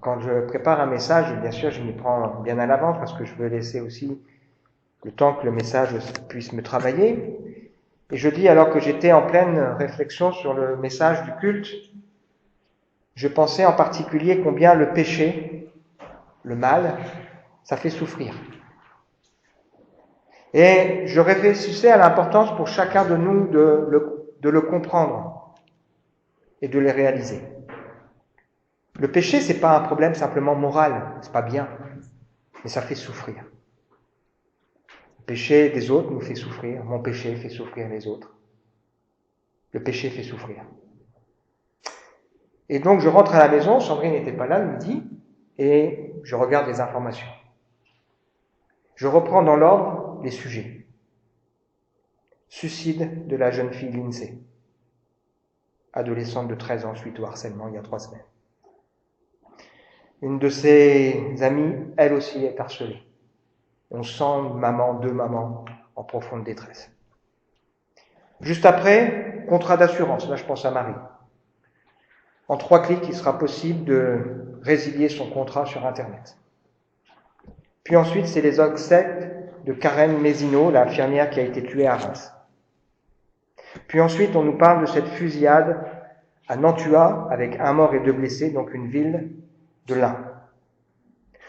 quand je prépare un message, bien sûr, je m'y prends bien à l'avance parce que je veux laisser aussi le temps que le message puisse me travailler. Et je dis, alors que j'étais en pleine réflexion sur le message du culte, je pensais en particulier combien le péché, le mal, ça fait souffrir. Et je réfléchissais à l'importance pour chacun de nous de le comprendre et de le réaliser. Le péché, c'est pas un problème simplement moral, c'est pas bien, mais ça fait souffrir. Le péché des autres nous fait souffrir, mon péché fait souffrir les autres. Le péché fait souffrir. Et donc je rentre à la maison, Sandrine n'était pas là le midi, et je regarde les informations. Je reprends dans l'ordre les sujets. Suicide de la jeune fille Lindsay, adolescente de 13 ans suite au harcèlement il y a 3 semaines. Une de ses amies, elle aussi, est harcelée. On sent deux mamans en profonde détresse. Juste après, contrat d'assurance, là je pense à Marie. En 3 clics, il sera possible de résilier son contrat sur Internet. Puis ensuite, c'est les obsèques de Karen Mézineau, l'infirmière qui a été tuée à Reims. Puis ensuite, on nous parle de cette fusillade à Nantua, avec 1 mort et 2 blessés, donc une ville de l'Ain.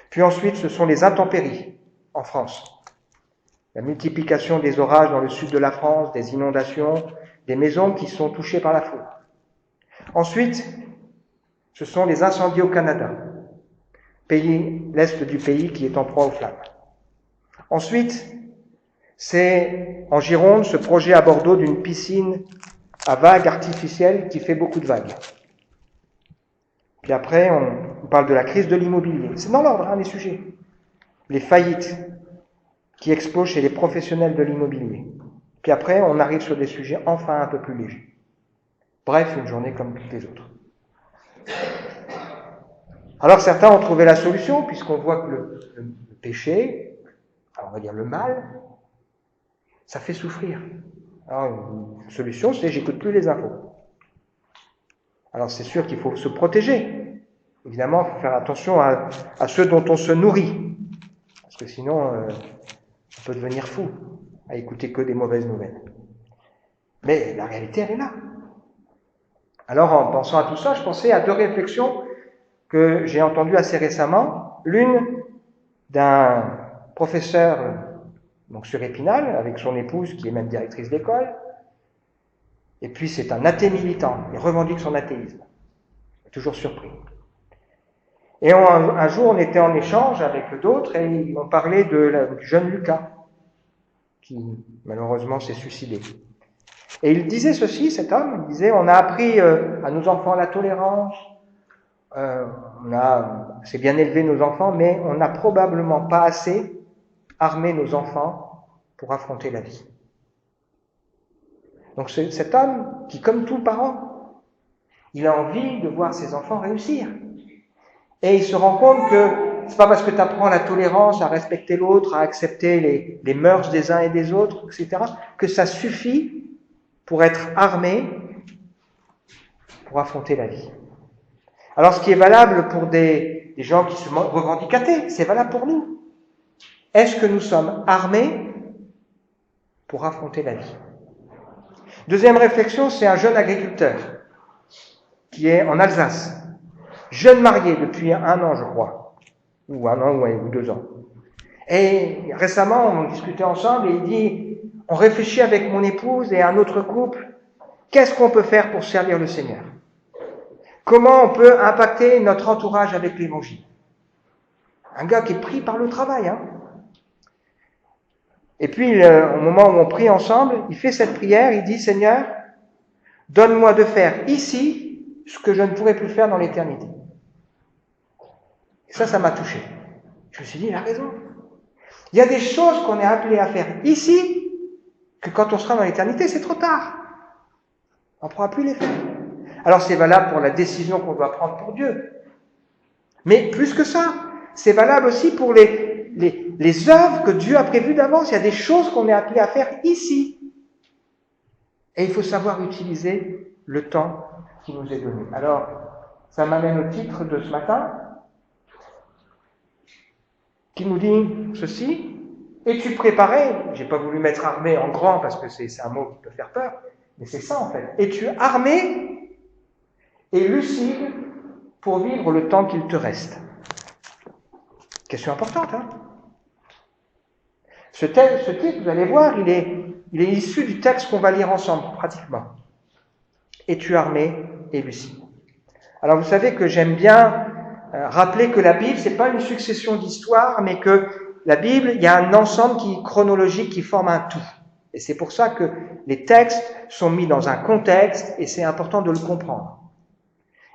Puis ensuite, ce sont les intempéries en France. La multiplication des orages dans le sud de la France, des inondations, des maisons qui sont touchées par la foudre. Ensuite, ce sont les incendies au Canada, l'est du pays qui est en proie aux flammes. Ensuite, c'est en Gironde ce projet à Bordeaux d'une piscine à vagues artificielles qui fait beaucoup de vagues. Puis après, on parle de la crise de l'immobilier. C'est dans l'ordre, les sujets. Les faillites qui explosent chez les professionnels de l'immobilier. Puis après, on arrive sur des sujets enfin un peu plus légers. Bref, une journée comme toutes les autres. Alors certains ont trouvé la solution, puisqu'on voit que le péché, on va dire le mal, ça fait souffrir. Alors une solution, c'est j'écoute plus les infos. Alors c'est sûr qu'il faut se protéger. Évidemment, il faut faire attention à ceux dont on se nourrit. Parce que sinon, on peut devenir fou à écouter que des mauvaises nouvelles. Mais la réalité, elle est là. Alors en pensant à tout ça, je pensais à 2 réflexions que j'ai entendues assez récemment. L'une d'un professeur donc sur Épinal, avec son épouse qui est même directrice d'école. Et puis c'est un athée militant, il revendique son athéisme. Toujours surpris. Et un jour, on était en échange avec d'autres et on parlait du jeune Lucas, qui malheureusement s'est suicidé. Et il disait ceci, cet homme, il disait, on a appris à nos enfants la tolérance, c'est bien élevé nos enfants, mais on n'a probablement pas assez armé nos enfants pour affronter la vie. Donc c'est cet homme qui, comme tout parent, il a envie de voir ses enfants réussir. Et il se rend compte que c'est pas parce que tu apprends la tolérance, à respecter l'autre, à accepter les mœurs des uns et des autres, etc., que ça suffit pour être armé pour affronter la vie. Alors ce qui est valable pour des gens qui se revendiquent athées, c'est valable pour nous. Est-ce que nous sommes armés pour affronter la vie? Deuxième réflexion, c'est un jeune agriculteur qui est en Alsace, jeune marié depuis 1 an, je crois, ou 1 an ou 2 ans. Et récemment, on discutait ensemble et il dit, on réfléchit avec mon épouse et un autre couple, qu'est-ce qu'on peut faire pour servir le Seigneur? Comment on peut impacter notre entourage avec l'Évangile? Un gars qui est pris par le travail, Et puis, au moment où on prie ensemble, il fait cette prière, il dit, Seigneur, donne-moi de faire ici ce que je ne pourrai plus faire dans l'éternité. Et ça m'a touché. Je me suis dit, il a raison. Il y a des choses qu'on est appelé à faire ici, que quand on sera dans l'éternité, c'est trop tard. On ne pourra plus les faire. Alors c'est valable pour la décision qu'on doit prendre pour Dieu. Mais plus que ça, c'est valable aussi pour les œuvres que Dieu a prévues d'avance. Il y a des choses qu'on est appelé à faire ici. Et il faut savoir utiliser le temps qui nous est donné. Alors, ça m'amène au titre de ce matin, qui nous dit ceci, es-tu préparé, j'ai pas voulu mettre armé en grand parce que c'est un mot qui peut faire peur, mais c'est ça en fait, es-tu armé et lucide pour vivre le temps qu'il te reste? Question importante, hein? Ce titre, vous allez voir, il est issu du texte qu'on va lire ensemble, pratiquement. Es-tu armé et lucide? Alors vous savez que j'aime bien rappeler que la Bible, c'est pas une succession d'histoires, mais que la Bible, il y a un ensemble chronologique qui forme un tout. Et c'est pour ça que les textes sont mis dans un contexte et c'est important de le comprendre.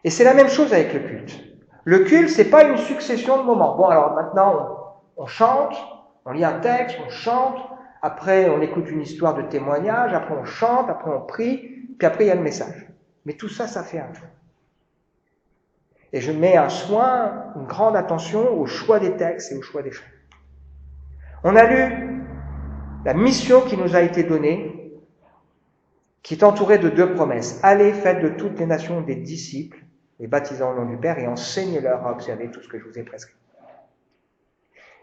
Et c'est la même chose avec le culte. Le culte, c'est pas une succession de moments. Bon, alors maintenant, on chante, on lit un texte, on chante, après on écoute une histoire de témoignage, après on chante, après on prie, puis après il y a le message. Mais tout ça, ça fait un tout. Et je mets un soin, une grande attention au choix des textes et au choix des chants. On a lu la mission qui nous a été donnée, qui est entourée de 2 promesses. Allez, faites de toutes les nations des disciples, les baptisant au nom du Père et enseignez-leur à observer tout ce que je vous ai prescrit.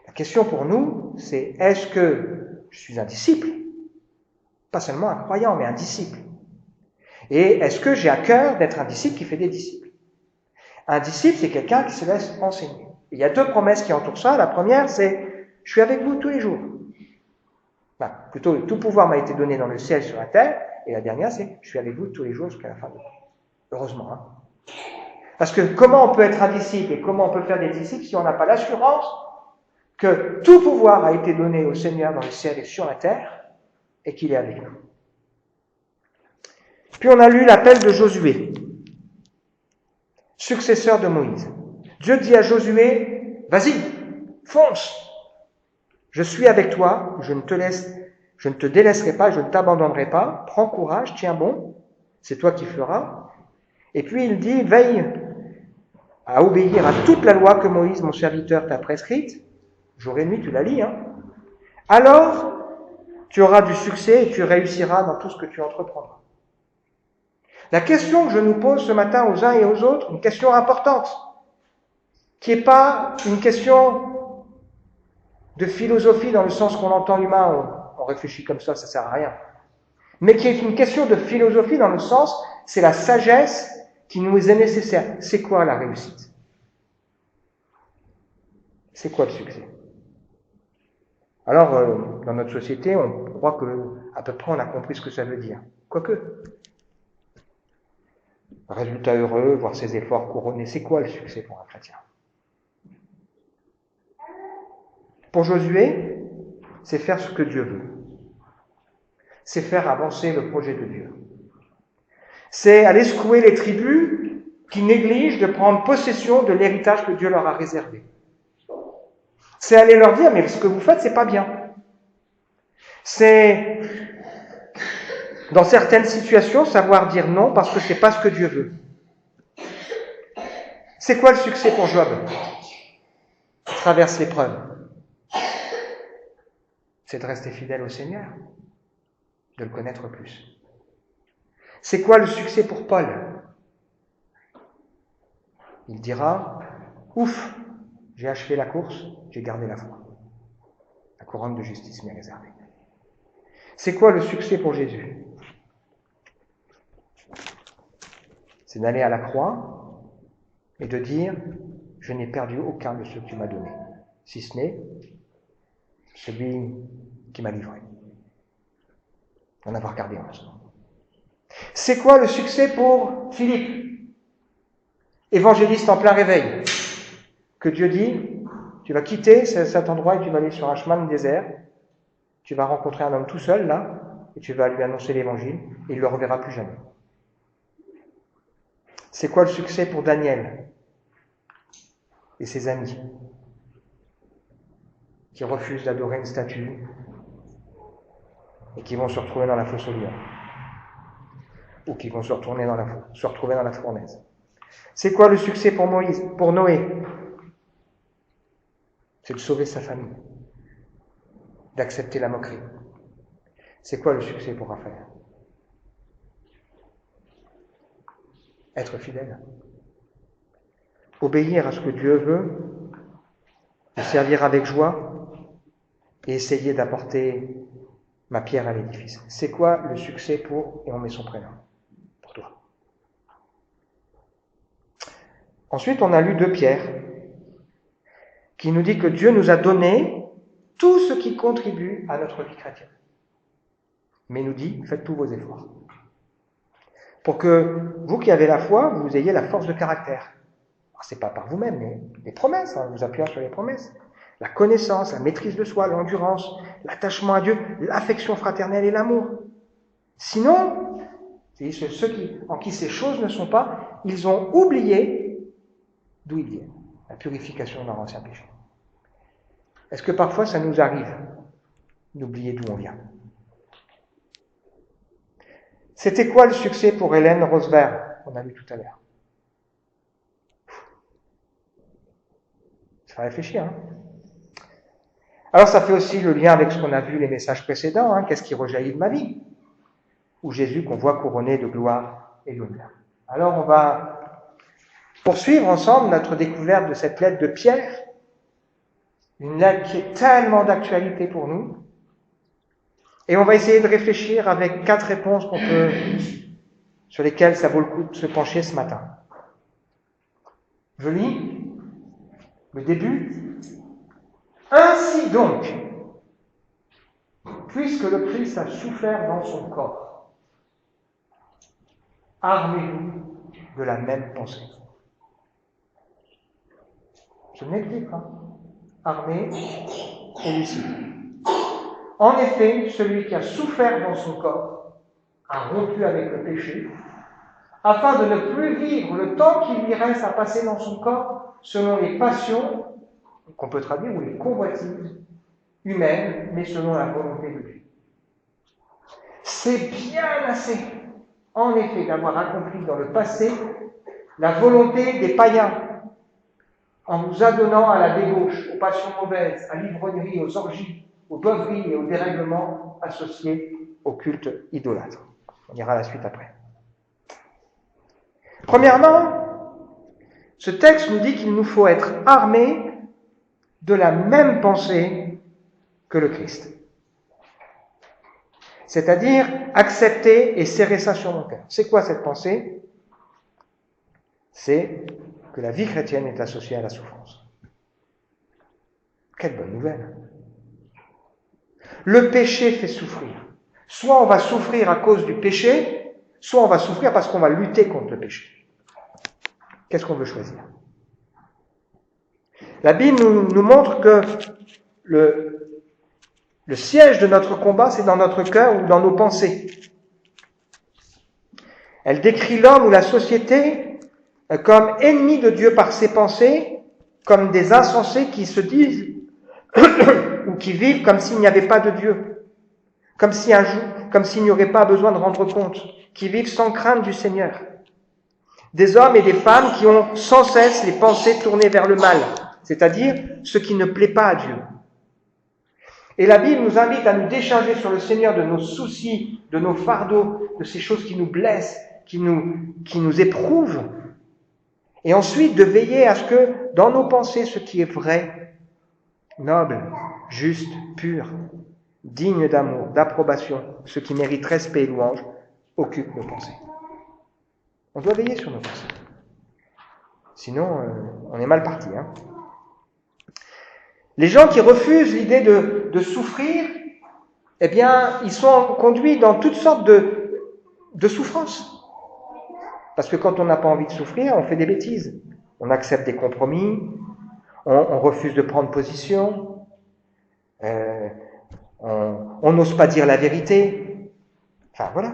La question pour nous, c'est est-ce que je suis un disciple? Pas seulement un croyant, mais un disciple. Et est-ce que j'ai à cœur d'être un disciple qui fait des disciples? Un disciple, c'est quelqu'un qui se laisse enseigner. Et il y a 2 promesses qui entourent ça. La première, c'est « Je suis avec vous tous les jours ». Enfin, plutôt, tout pouvoir m'a été donné dans le ciel et sur la terre. Et la dernière, c'est « Je suis avec vous tous les jours jusqu'à la fin de l'année ». Heureusement, hein. Parce que comment on peut être un disciple et comment on peut faire des disciples si on n'a pas l'assurance que tout pouvoir a été donné au Seigneur dans le ciel et sur la terre et qu'il est avec nous. Puis on a lu l'appel de Josué, successeur de Moïse. Dieu dit à Josué, vas-y, fonce, je suis avec toi, je ne te délaisserai pas, je ne t'abandonnerai pas, prends courage, tiens bon, c'est toi qui feras. Et puis il dit, veille à obéir à toute la loi que Moïse, mon serviteur, t'a prescrite, jour et nuit, tu la lis, hein. Alors, tu auras du succès et tu réussiras dans tout ce que tu entreprendras. La question que je nous pose ce matin aux uns et aux autres, une question importante, qui n'est pas une question de philosophie dans le sens qu'on l'entend humain, on réfléchit comme ça sert à rien, mais qui est une question de philosophie dans le sens, c'est la sagesse qui nous est nécessaire. C'est quoi la réussite? C'est quoi le succès? Alors, dans notre société, on croit qu'à peu près on a compris ce que ça veut dire. Quoique, résultat heureux, voir ses efforts couronnés, c'est quoi le succès pour un chrétien? Pour Josué, c'est faire ce que Dieu veut. C'est faire avancer le projet de Dieu. C'est aller secouer les tribus qui négligent de prendre possession de l'héritage que Dieu leur a réservé. C'est aller leur dire, mais ce que vous faites, c'est pas bien. C'est, dans certaines situations, savoir dire non parce que c'est pas ce que Dieu veut. C'est quoi le succès pour Job? Il traverse l'épreuve. C'est de rester fidèle au Seigneur, de le connaître plus. C'est quoi le succès pour Paul? Il dira, ouf, j'ai achevé la course, j'ai gardé la foi. La couronne de justice m'est réservée. C'est quoi le succès pour Jésus? C'est d'aller à la croix et de dire, je n'ai perdu aucun de ceux que tu m'as donnés, si ce n'est celui qui m'a livré. En avoir gardé un. C'est quoi le succès pour Philippe, évangéliste en plein réveil, que Dieu dit, tu vas quitter cet endroit et tu vas aller sur un chemin de désert, tu vas rencontrer un homme tout seul là, et tu vas lui annoncer l'évangile, et il ne le reverra plus jamais. C'est quoi le succès pour Daniel et ses amis qui refusent d'adorer une statue et qui vont se retrouver dans la fosse aux lions, ou qui vont se retrouver dans la fournaise? C'est quoi le succès pour Moïse, pour Noé? C'est de sauver sa famille, d'accepter la moquerie. C'est quoi le succès pour Raphaël? Être fidèle. Obéir à ce que Dieu veut, de servir avec joie et essayer d'apporter ma pierre à l'édifice. C'est quoi le succès pour, et on met son prénom, pour toi. Ensuite, on a lu 2 Pierre, qui nous dit que Dieu nous a donné tout ce qui contribue à notre vie chrétienne. Mais il nous dit, faites tous vos efforts. Pour que vous qui avez la foi, vous ayez la force de caractère. C'est pas par vous-même, mais les promesses, vous appuyant sur les promesses. La connaissance, la maîtrise de soi, l'endurance, l'attachement à Dieu, l'affection fraternelle et l'amour. Sinon, ceux en qui ces choses ne sont pas, ils ont oublié d'où ils viennent, la purification de leur ancien péché. Est-ce que parfois ça nous arrive d'oublier d'où on vient? C'était quoi le succès pour Hélène Rosberg, qu'on a lu tout à l'heure? Ça fait réfléchir, hein? Alors ça fait aussi le lien avec ce qu'on a vu les messages précédents, hein, qu'est-ce qui rejaillit de ma vie? Ou Jésus qu'on voit couronné de gloire et d'honneur. Alors on va poursuivre ensemble notre découverte de cette lettre de Pierre, une lettre qui est tellement d'actualité pour nous, et on va essayer de réfléchir avec 4 réponses sur lesquelles ça vaut le coup de se pencher ce matin. Je lis le début. Ainsi donc, puisque le Christ a souffert dans son corps, armez-vous de la même pensée. Je n'explique pas. Armé et lucide. En effet, celui qui a souffert dans son corps a rompu avec le péché, afin de ne plus vivre le temps qui lui reste à passer dans son corps selon les passions, qu'on peut traduire, ou les convoitises humaines, mais selon la volonté de Dieu. C'est bien assez, en effet, d'avoir accompli dans le passé la volonté des païens, en vous adonnant à la débauche, aux passions mauvaises, à l'ivrognerie, aux orgies, aux beuveries et aux dérèglements associés au culte idolâtre. On ira à la suite après. Premièrement, ce texte nous dit qu'il nous faut être armés de la même pensée que le Christ. C'est-à-dire accepter et serrer ça sur mon cœur. C'est quoi cette pensée? C'est que la vie chrétienne est associée à la souffrance. Quelle bonne nouvelle! Le péché fait souffrir. Soit on va souffrir à cause du péché, soit on va souffrir parce qu'on va lutter contre le péché. Qu'est-ce qu'on veut choisir? La Bible nous montre que le siège de notre combat, c'est dans notre cœur ou dans nos pensées. Elle décrit l'homme ou la société comme ennemis de Dieu par ses pensées, comme des insensés qui se disent ou qui vivent comme s'il n'y avait pas de Dieu, comme s'il n'y aurait pas besoin de rendre compte, qui vivent sans crainte du Seigneur. Des hommes et des femmes qui ont sans cesse les pensées tournées vers le mal, c'est-à-dire ce qui ne plaît pas à Dieu. Et la Bible nous invite à nous décharger sur le Seigneur de nos soucis, de nos fardeaux, de ces choses qui nous blessent, qui nous éprouvent, et ensuite de veiller à ce que dans nos pensées, ce qui est vrai, noble, juste, pur, digne d'amour, d'approbation, ce qui mérite respect et louange, occupe nos pensées. On doit veiller sur nos pensées. Sinon, on est mal parti. Hein. Les gens qui refusent l'idée de souffrir, eh bien, ils sont conduits dans toutes sortes de souffrances. Parce que quand on n'a pas envie de souffrir, on fait des bêtises. On accepte des compromis, on refuse de prendre position, on n'ose pas dire la vérité. Enfin, voilà.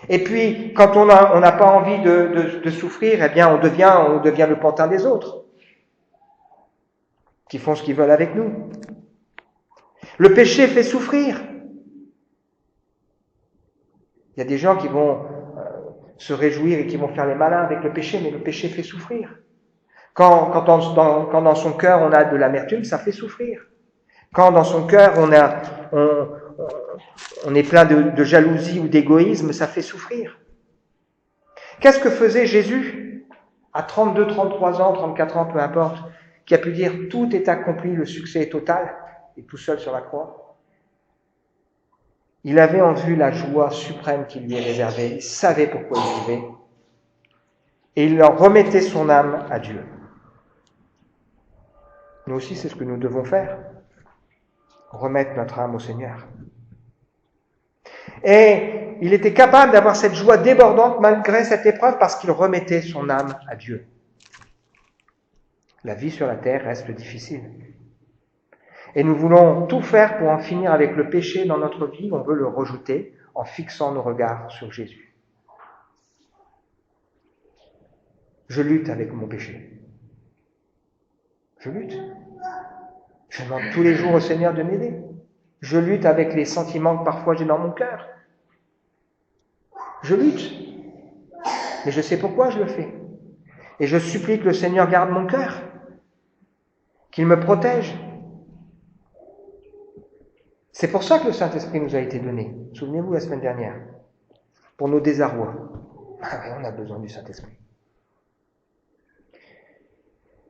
Et puis, quand on n'a pas envie de souffrir, eh bien, on devient le pantin des autres, qui font ce qu'ils veulent avec nous. Le péché fait souffrir. Il y a des gens qui vont se réjouir et qui vont faire les malins avec le péché, mais le péché fait souffrir. Quand dans son cœur on a de l'amertume, ça fait souffrir. Quand dans son cœur on est plein de jalousie ou d'égoïsme, ça fait souffrir. Qu'est-ce que faisait Jésus à 32, 33 ans, 34 ans, peu importe, qui a pu dire « tout est accompli, le succès est total » et tout seul sur la croix. Il avait en vue la joie suprême qui lui est réservée, il savait pourquoi il vivait, et il leur remettait son âme à Dieu. Nous aussi, c'est ce que nous devons faire, remettre notre âme au Seigneur. Et il était capable d'avoir cette joie débordante malgré cette épreuve parce qu'il remettait son âme à Dieu. La vie sur la terre reste difficile. Et nous voulons tout faire pour en finir avec le péché dans notre vie, on veut le rejeter en fixant nos regards sur Jésus. Je lutte avec mon péché. Je lutte. Je demande tous les jours au Seigneur de m'aider. Je lutte avec les sentiments que parfois j'ai dans mon cœur. Je lutte. Mais je sais pourquoi je le fais. Et je supplie que le Seigneur garde mon cœur, qu'il me protège. C'est pour ça que le Saint-Esprit nous a été donné. Souvenez-vous la semaine dernière. Pour nos désarrois. Ah oui, on a besoin du Saint-Esprit.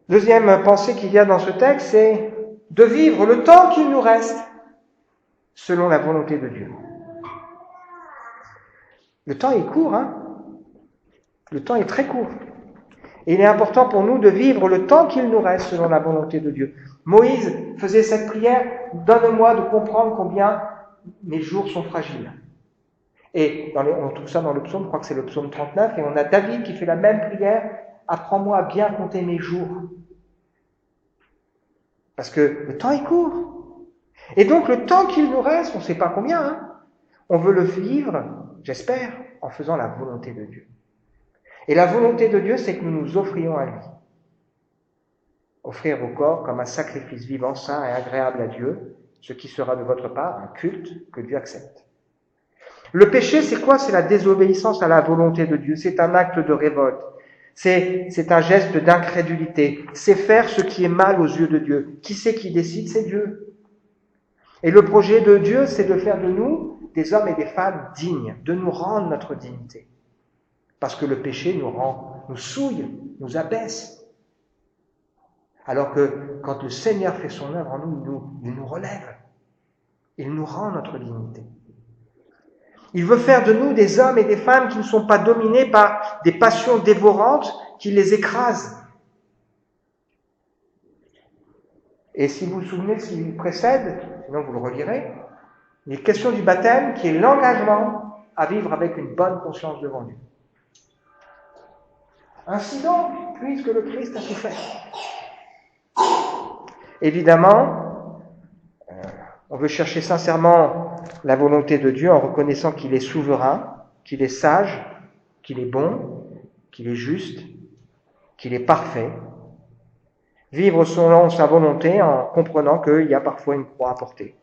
Deuxième pensée qu'il y a dans ce texte, c'est de vivre le temps qu'il nous reste selon la volonté de Dieu. Le temps est court, hein ? Le temps est très court. Et il est important pour nous de vivre le temps qu'il nous reste selon la volonté de Dieu. Moïse faisait cette prière, « Donne-moi de comprendre combien mes jours sont fragiles. » Et on trouve ça dans le psaume, je crois que c'est le psaume 39, et on a David qui fait la même prière, « Apprends-moi à bien compter mes jours. » Parce que le temps est court. Et donc le temps qu'il nous reste, on ne sait pas combien, hein, on veut le vivre, j'espère, en faisant la volonté de Dieu. Et la volonté de Dieu, c'est que nous nous offrions à lui. Offrir vos corps comme un sacrifice vivant, saint et agréable à Dieu, ce qui sera de votre part un culte que Dieu accepte. Le péché, c'est quoi ? C'est la désobéissance à la volonté de Dieu. C'est un acte de révolte. C'est un geste d'incrédulité. C'est faire ce qui est mal aux yeux de Dieu. Qui c'est qui décide ? C'est Dieu. Et le projet de Dieu, c'est de faire de nous des hommes et des femmes dignes, de nous rendre notre dignité. Parce que le péché nous souille, nous abaisse. Alors que quand le Seigneur fait son œuvre en nous, il nous relève. Il nous rend notre dignité. Il veut faire de nous des hommes et des femmes qui ne sont pas dominés par des passions dévorantes qui les écrasent. Et si vous vous souvenez de ce qui précède, sinon vous le relirez, il est question du baptême qui est l'engagement à vivre avec une bonne conscience devant Dieu. Ainsi donc, puisque le Christ a souffert. Évidemment, on veut chercher sincèrement la volonté de Dieu en reconnaissant qu'il est souverain, qu'il est sage, qu'il est bon, qu'il est juste, qu'il est parfait. Vivre selon sa volonté en comprenant qu'il y a parfois une croix à porter.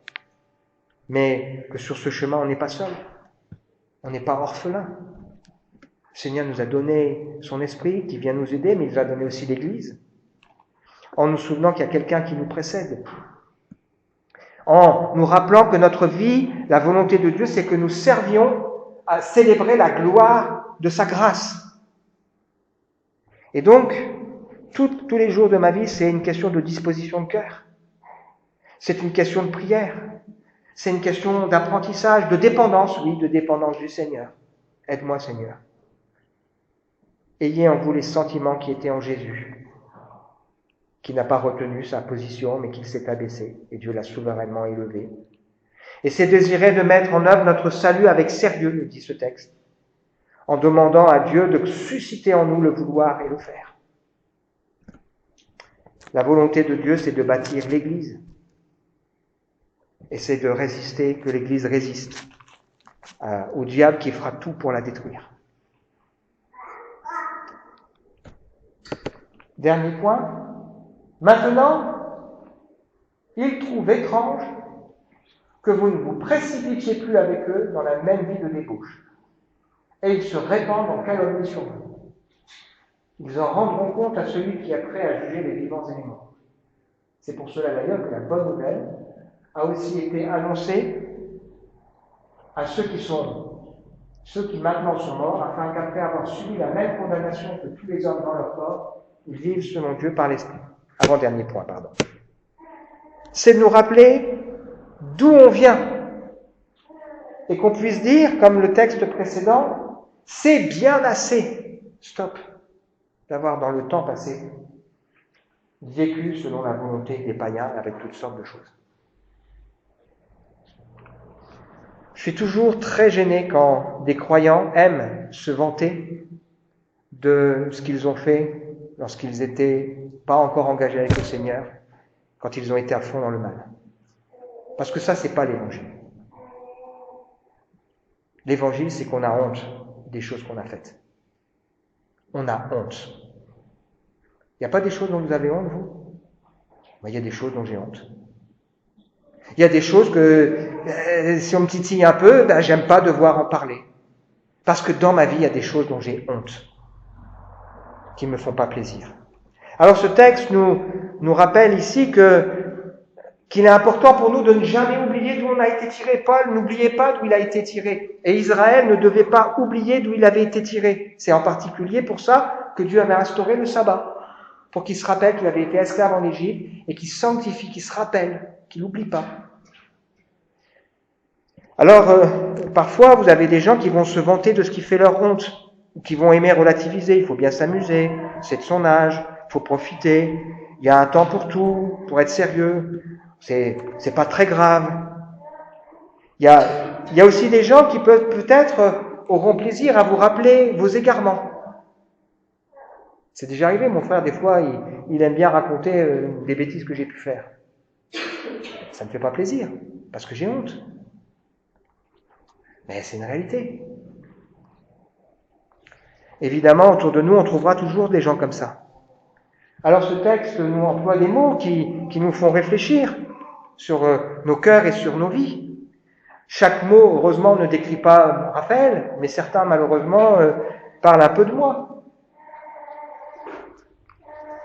Mais que sur ce chemin, on n'est pas seul. On n'est pas orphelin. Le Seigneur nous a donné son esprit qui vient nous aider, mais il nous a donné aussi l'Église. En nous souvenant qu'il y a quelqu'un qui nous précède. En nous rappelant que notre vie, la volonté de Dieu, c'est que nous servions à célébrer la gloire de sa grâce. Et donc, tous les jours de ma vie, c'est une question de disposition de cœur. C'est une question de prière. C'est une question d'apprentissage, de dépendance, oui, de dépendance du Seigneur. Aide-moi, Seigneur. Ayez en vous les sentiments qui étaient en Jésus, qui n'a pas retenu sa position, mais qui s'est abaissé, et Dieu l'a souverainement élevé. Et c'est désirer de mettre en œuvre notre salut avec sérieux, nous dit ce texte, en demandant à Dieu de susciter en nous le vouloir et le faire. La volonté de Dieu, c'est de bâtir l'Église. Et c'est de résister, que l'Église résiste au diable qui fera tout pour la détruire. Dernier point. Maintenant, il trouve étrange que vous ne vous précipitiez plus avec eux dans la même vie de débauche. Et ils se répandent en calomnie sur vous. Ils en rendront compte à celui qui est prêt à juger les vivants et les morts. C'est pour cela d'ailleurs que la bonne nouvelle a aussi été annoncée à ceux qui maintenant sont morts, afin qu'après avoir subi la même condamnation que tous les hommes dans leur corps, ils vivent selon Dieu par l'Esprit. avant-dernier point, pardon. C'est de nous rappeler d'où on vient. Et qu'on puisse dire, comme le texte précédent, c'est bien assez. Stop. D'avoir dans le temps passé vécu selon la volonté des païens avec toutes sortes de choses. Je suis toujours très gêné quand des croyants aiment se vanter de ce qu'ils ont fait lorsqu'ils n'étaient pas encore engagés avec le Seigneur, quand ils ont été à fond dans le mal. Parce que ça, c'est pas l'évangile. L'évangile, c'est qu'on a honte des choses qu'on a faites. On a honte. Il n'y a pas des choses dont vous avez honte, vous ? Il y a des choses dont j'ai honte. Il y a des choses que, si on me titille un peu, j'aime pas devoir en parler. Parce que dans ma vie, il y a des choses dont j'ai honte, qui ne me font pas plaisir. Alors ce texte nous rappelle ici qu'il est important pour nous de ne jamais oublier d'où on a été tiré. Paul n'oubliait pas d'où il a été tiré. Et Israël ne devait pas oublier d'où il avait été tiré. C'est en particulier pour ça que Dieu avait instauré le sabbat. Pour qu'il se rappelle qu'il avait été esclave en Égypte et qu'il sanctifie, qu'il se rappelle, qu'il n'oublie pas. Alors, parfois, vous avez des gens qui vont se vanter de ce qui fait leur honte, ou qui vont aimer relativiser. Il faut bien s'amuser, c'est de son âge, il faut profiter, il y a un temps pour tout, pour être sérieux, c'est pas très grave. Il y a aussi des gens qui peut-être auront plaisir à vous rappeler vos égarements. C'est déjà arrivé, mon frère, des fois, il aime bien raconter des bêtises que j'ai pu faire. Ça ne me fait pas plaisir, parce que j'ai honte. Mais c'est une réalité. Évidemment, autour de nous, on trouvera toujours des gens comme ça. Alors ce texte nous emploie des mots qui nous font réfléchir sur nos cœurs et sur nos vies. Chaque mot, heureusement, ne décrit pas Raphaël, mais certains, malheureusement, parlent un peu de moi.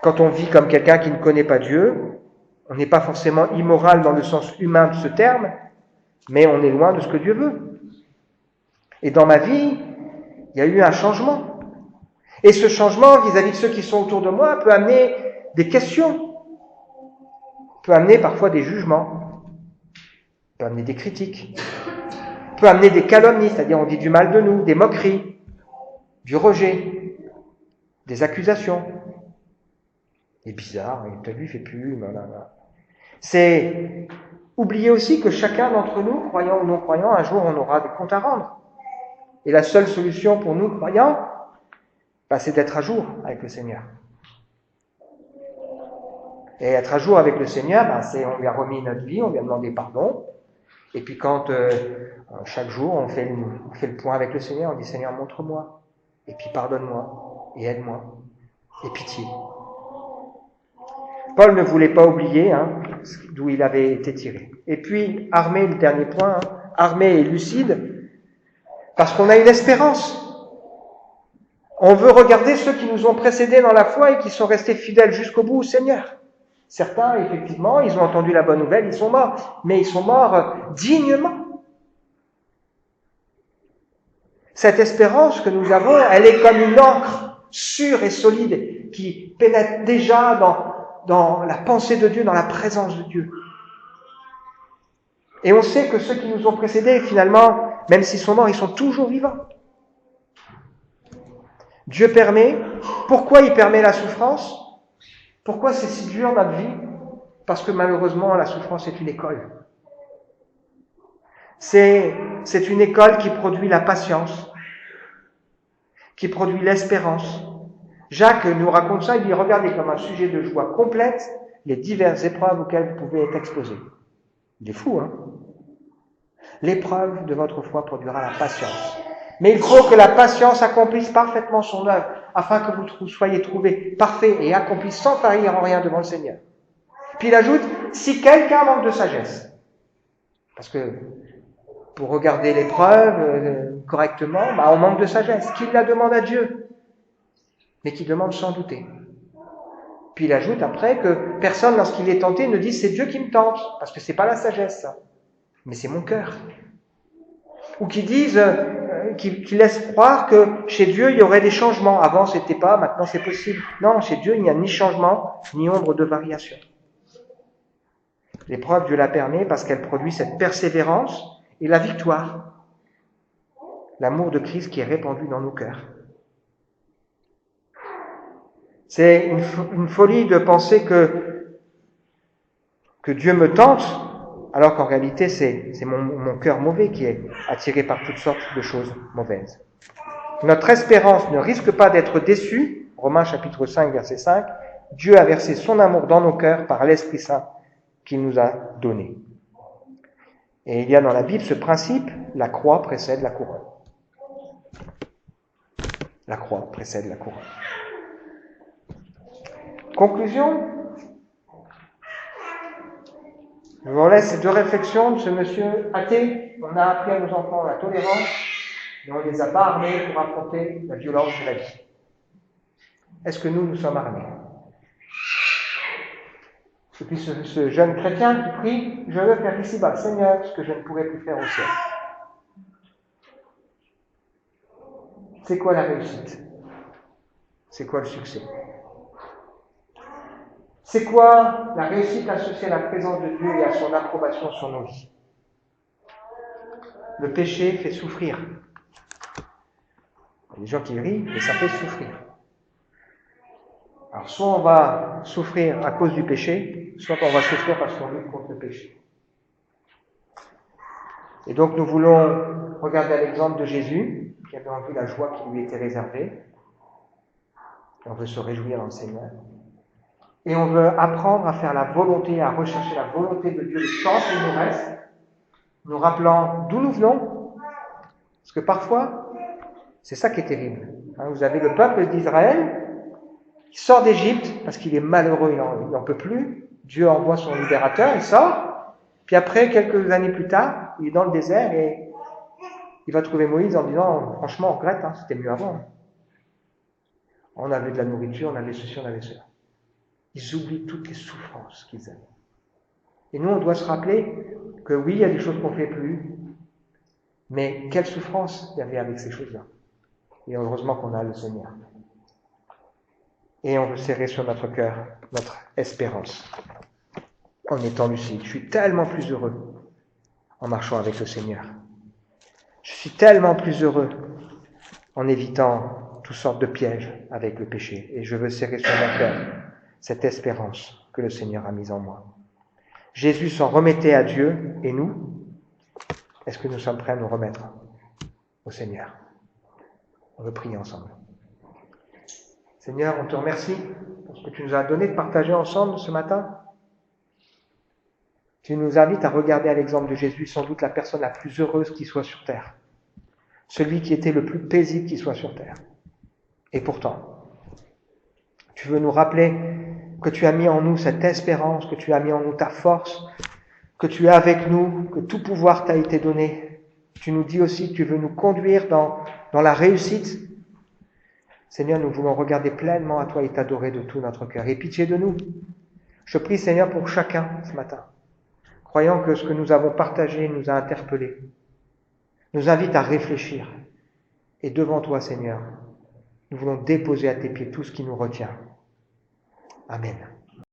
Quand on vit comme quelqu'un qui ne connaît pas Dieu, on n'est pas forcément immoral dans le sens humain de ce terme, mais on est loin de ce que Dieu veut. Et dans ma vie, il y a eu un changement. Et ce changement vis-à-vis de ceux qui sont autour de moi peut amener des questions, peut amener parfois des jugements, peut amener des critiques, peut amener des calomnies, c'est-à-dire on dit du mal de nous, des moqueries, du rejet, des accusations. Il est bizarre, t'as vu, il fait plus, blablabla. C'est oublier aussi que chacun d'entre nous, croyants ou non croyants, un jour on aura des comptes à rendre. Et la seule solution pour nous, croyants, c'est d'être à jour avec le Seigneur. Et être à jour avec le Seigneur, c'est on lui a remis notre vie, on lui a demandé pardon. Et puis quand chaque jour on fait le point avec le Seigneur, on dit Seigneur, montre-moi. Et puis pardonne-moi et aide-moi. Et pitié. Paul ne voulait pas oublier d'où il avait été tiré. Et puis, armé, le dernier point, armé et lucide, parce qu'on a une espérance. On veut regarder ceux qui nous ont précédés dans la foi et qui sont restés fidèles jusqu'au bout au Seigneur. Certains, effectivement, ils ont entendu la bonne nouvelle, ils sont morts, mais ils sont morts dignement. Cette espérance que nous avons, elle est comme une encre sûre et solide qui pénètre déjà dans la pensée de Dieu, dans la présence de Dieu. Et on sait que ceux qui nous ont précédés, finalement, même s'ils sont morts, ils sont toujours vivants. Dieu permet. Pourquoi il permet la souffrance ? Pourquoi c'est si dur notre vie ? Parce que malheureusement, la souffrance est une école. C'est une école qui produit la patience, qui produit l'espérance. Jacques nous raconte ça, il dit, regardez comme un sujet de joie complète les diverses épreuves auxquelles vous pouvez être exposés. Il est fou, hein ? L'épreuve de votre foi produira la patience. Mais il faut que la patience accomplisse parfaitement son œuvre, afin que vous soyez trouvés parfaits et accomplis sans faillir en rien devant le Seigneur. Puis il ajoute, si quelqu'un manque de sagesse, parce que pour regarder l'épreuve correctement, on manque de sagesse, qu'il la demande à Dieu, mais qu'il demande sans douter. Puis il ajoute après que personne, lorsqu'il est tenté, ne dise c'est Dieu qui me tente, parce que c'est pas la sagesse, ça, mais c'est mon cœur. Ou qui disent qui laisse croire que chez Dieu, il y aurait des changements. Avant, c'était pas, maintenant c'est possible. Non, chez Dieu, il n'y a ni changement, ni ombre de variation. L'épreuve, Dieu la permet parce qu'elle produit cette persévérance et la victoire. L'amour de Christ qui est répandu dans nos cœurs. C'est une folie de penser que Dieu me tente, alors qu'en réalité, c'est mon cœur mauvais qui est attiré par toutes sortes de choses mauvaises. Notre espérance ne risque pas d'être déçue. Romains chapitre 5, verset 5. Dieu a versé son amour dans nos cœurs par l'Esprit Saint qu'il nous a donné. Et il y a dans la Bible ce principe, la croix précède la couronne. La croix précède la couronne. Conclusion, je vous laisse ces deux réflexions de ce monsieur athée. On a appris à nos enfants la tolérance, mais on ne les a pas armés pour affronter la violence de la vie. Est-ce que nous sommes armés? Et puis ce jeune chrétien qui prie, je veux faire ici-bas, Seigneur, ce que je ne pourrais plus faire au ciel. C'est quoi la réussite? C'est quoi le succès? C'est quoi la réussite associée à la présence de Dieu et à son approbation sur nos vies? Le péché fait souffrir. Il y a des gens qui rient, mais ça fait souffrir. Alors soit on va souffrir à cause du péché, soit on va souffrir parce qu'on lutte contre le péché. Et donc nous voulons regarder à l'exemple de Jésus, qui avait en vue la joie qui lui était réservée. Et on veut se réjouir dans le Seigneur. Et on veut apprendre à faire la volonté, à rechercher la volonté de Dieu le temps qu'il nous reste, nous rappelant d'où nous venons. Parce que parfois, c'est ça qui est terrible. Vous avez le peuple d'Israël qui sort d'Égypte parce qu'il est malheureux, il n'en peut plus. Dieu envoie son libérateur, il sort. Puis après, quelques années plus tard, il est dans le désert et il va trouver Moïse en disant, franchement, on regrette, c'était mieux avant. On avait de la nourriture, on avait ceci, on avait cela. Ils oublient toutes les souffrances qu'ils avaient. Et nous, on doit se rappeler que oui, il y a des choses qu'on ne fait plus, mais quelle souffrance il y avait avec ces choses-là. Et heureusement qu'on a le Seigneur. Et on veut serrer sur notre cœur notre espérance en étant lucide. Je suis tellement plus heureux en marchant avec le Seigneur. Je suis tellement plus heureux en évitant toutes sortes de pièges avec le péché. Et je veux serrer sur mon cœur cette espérance que le Seigneur a mise en moi. Jésus s'en remettait à Dieu, et nous, est-ce que nous sommes prêts à nous remettre au Seigneur? On veut prier ensemble. Seigneur, on te remercie pour ce que tu nous as donné de partager ensemble ce matin. Tu nous invites à regarder à l'exemple de Jésus, sans doute la personne la plus heureuse qui soit sur terre. Celui qui était le plus paisible qui soit sur terre. Et pourtant, tu veux nous rappeler que tu as mis en nous cette espérance, que tu as mis en nous ta force, que tu es avec nous, que tout pouvoir t'a été donné. Tu nous dis aussi que tu veux nous conduire dans la réussite. Seigneur, nous voulons regarder pleinement à toi et t'adorer de tout notre cœur. Et pitié de nous. Je prie, Seigneur, pour chacun ce matin, croyant que ce que nous avons partagé nous a interpellés, nous invite à réfléchir. Et devant toi, Seigneur, nous voulons déposer à tes pieds tout ce qui nous retient. Amen.